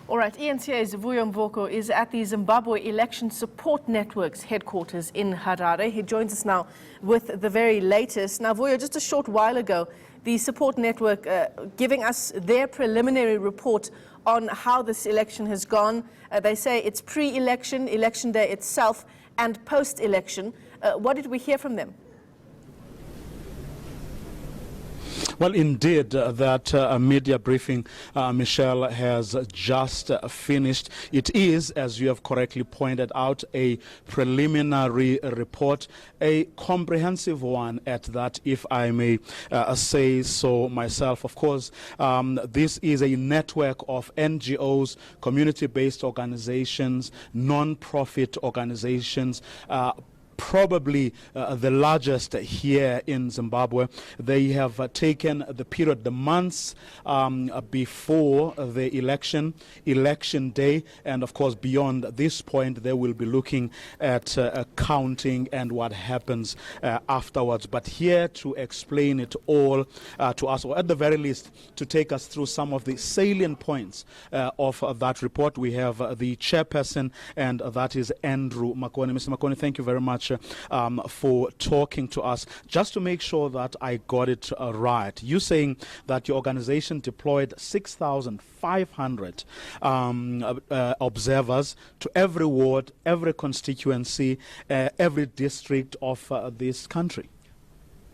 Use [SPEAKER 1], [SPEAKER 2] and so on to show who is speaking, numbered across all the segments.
[SPEAKER 1] All right, eNCA's Vuyo Mvoko is at the Zimbabwe Election Support Network's headquarters in Harare. He joins us now with the very latest. Now, Vuyo, just a short while ago, the support network giving us their preliminary report on how this election has gone. They say it's pre-election, election day itself, and post-election. What did we hear from them?
[SPEAKER 2] Well, indeed, that media briefing, Michelle, has just finished. It is, as you have correctly pointed out, a preliminary report, a comprehensive one at that, if I may say so myself. Of course, this is a network of NGOs, community-based organizations, non-profit organizations, probably the largest here in Zimbabwe. They have taken the period, the months before the election day, and of course beyond this point they will be looking at counting and what happens afterwards. But here to explain it all to us, or at the very least to take us through some of the salient points of that report, we have the chairperson, and that is Andrew Makoni. Mr. Makoni, thank you very much for talking to us. Just to make sure that I got it right, you're saying that your organization deployed 6,500 observers to every ward, every constituency, every district of this country.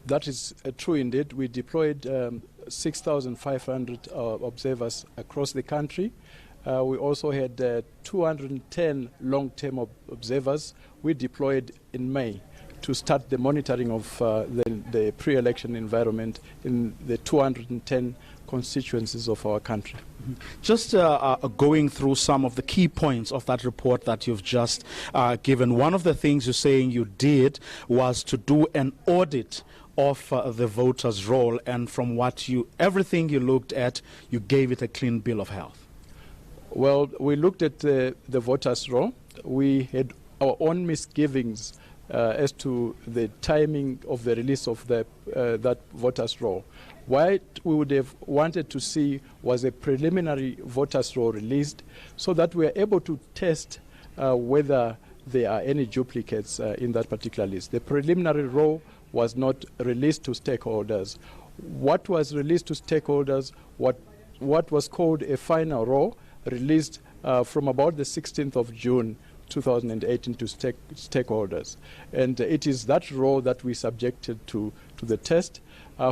[SPEAKER 3] That is true indeed. We deployed 6,500 observers across the country. We also had 210 long-term observers we deployed in May to start the monitoring of the pre-election environment in the 210 constituencies of our country.
[SPEAKER 2] Just going through some of the key points of that report that you've just given, one of the things you're saying you did was to do an audit of the voters' roll, and from everything you looked at, you gave it a clean bill of health.
[SPEAKER 3] Well, we looked at the voters' roll. We had our own misgivings as to the timing of the release of that voters' roll. What we would have wanted to see was a preliminary voters' roll released so that we are able to test whether there are any duplicates in that particular list. The preliminary roll was not released to stakeholders. What was released to stakeholders, what was called a final roll, released from about the 16th of June 2018 to stakeholders. And it is that roll that we subjected to the test.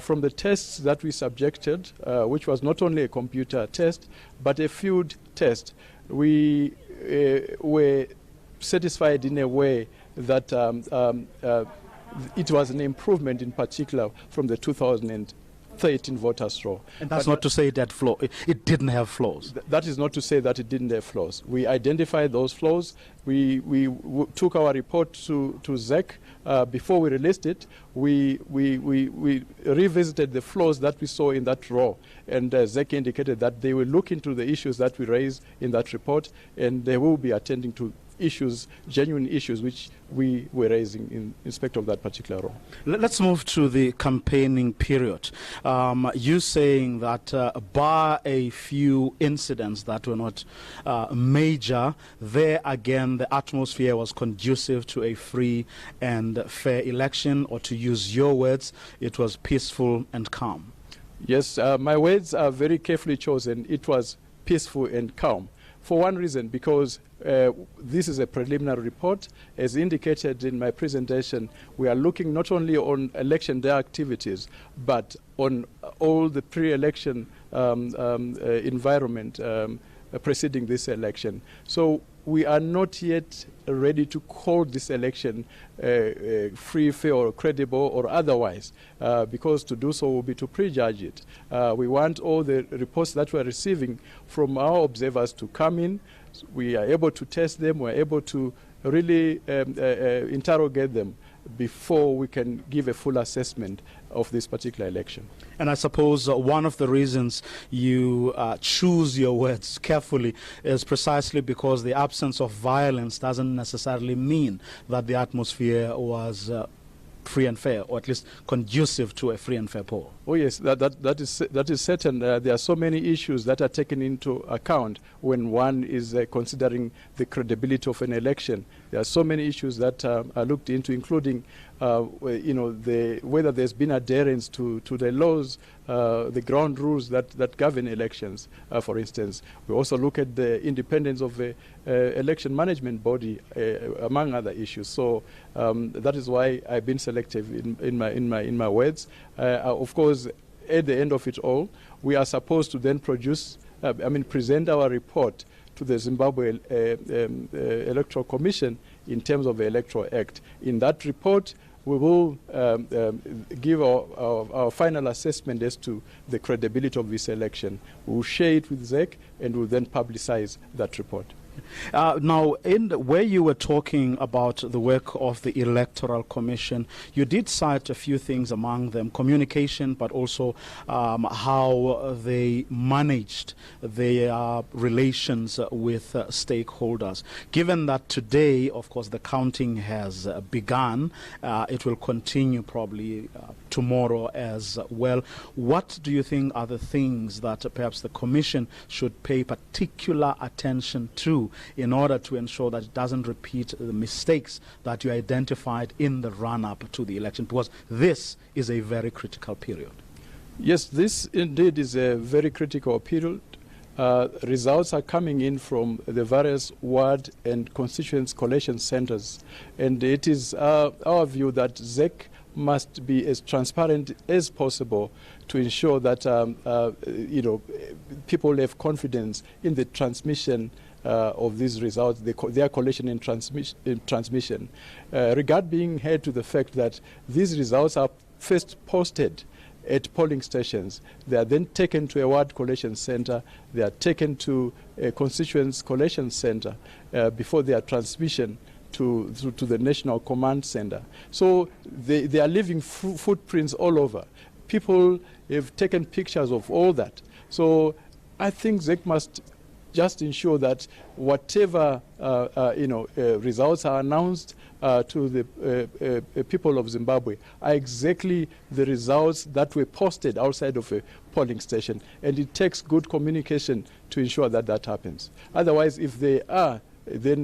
[SPEAKER 3] From the tests that we subjected, which was not only a computer test, but a field test, we were satisfied in a way that it was an improvement in particular from the 2013 voters' roll. And
[SPEAKER 2] that's not to say that it didn't have flaws.
[SPEAKER 3] That is not to say that it didn't have flaws. We identified those flaws. We took our report to ZEC before we released it. We revisited the flaws that we saw in that roll, and ZEC indicated that they will look into the issues that we raised in that report, and they will be attending to issues, genuine issues, which we were raising in respect of that particular role.
[SPEAKER 2] Let's move to the campaigning period. You saying that bar a few incidents that were not major, there again the atmosphere was conducive to a free and fair election, or to use your words, it was peaceful and calm.
[SPEAKER 3] Yes, my words are very carefully chosen. It was peaceful and calm. For one reason, because this is a preliminary report. As indicated in my presentation, we are looking not only on election day activities, but on all the pre-election environment preceding this election. So we are not yet ready to call this election free, fair, or credible, or otherwise, because to do so will be to prejudge it. We want all the reports that we're receiving from our observers to come in. We are able to test them. We're able to really interrogate them before we can give a full assessment of this particular election.
[SPEAKER 2] And I suppose one of the reasons you choose your words carefully is precisely because the absence of violence doesn't necessarily mean that the atmosphere was free and fair, or at least conducive to a free and fair poll.
[SPEAKER 3] Oh yes, that is certain. There are so many issues that are taken into account when one is considering the credibility of an election. There are so many issues that are looked into, including whether there's been adherence to the laws, the ground rules that govern elections, for instance. We also look at the independence of the election management body, among other issues. So that is why I've been selective in my words. Of course, at the end of it all, we are supposed to then present our report to the Zimbabwe Electoral Commission in terms of the Electoral Act. In that report, we will give our final assessment as to the credibility of this election. We will share it with ZEC and will then publicize that report.
[SPEAKER 2] Now, where you were talking about the work of the Electoral Commission, you did cite a few things, among them communication, but also how they managed their relations with stakeholders. Given that today, of course, the counting has begun, it will continue probably tomorrow as well. What do you think are the things that perhaps the Commission should pay particular attention to in order to ensure that it doesn't repeat the mistakes that you identified in the run-up to the election? Because this is a very critical period.
[SPEAKER 3] Yes, this indeed is a very critical period. Results are coming in from the various ward and constituents collation centers, and it is our view that ZEC must be as transparent as possible to ensure that people have confidence in the transmission of these results, their collation and transmission. Regard being held to the fact that these results are first posted at polling stations. They are then taken to a ward collation center. They are taken to a constituents collation center before their transmission to the National Command Center. So they are leaving footprints all over. People have taken pictures of all that. So I think ZEC must just ensure that whatever results are announced to the people of Zimbabwe are exactly the results that were posted outside of a polling station, and it takes good communication to ensure that that happens. Otherwise, if there are then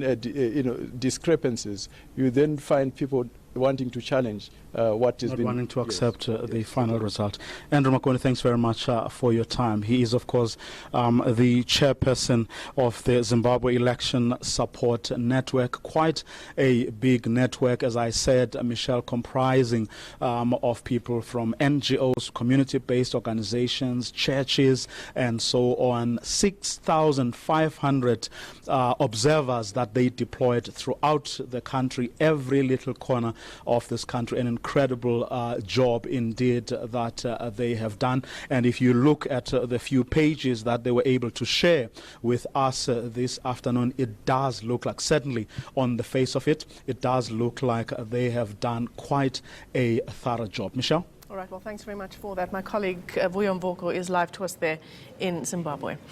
[SPEAKER 3] discrepancies, you then find people wanting to challenge what is
[SPEAKER 2] not wanting to accept the final result. Andrew Makoni, thanks very much for your time. He is, of course, the chairperson of the Zimbabwe Election Support Network. Quite a big network, as I said, Michelle, comprising of people from NGOs, community-based organizations, churches, and so on. 6,500 observers that they deployed throughout the country, every little corner of this country. An incredible job indeed that they have done. And if you look at the few pages that they were able to share with us this afternoon, it does look like, certainly on the face of it, it does look like they have done quite a thorough job. Michelle?
[SPEAKER 1] All right, well, thanks very much for that. My colleague Vuyo Mvoko is live to us there in Zimbabwe.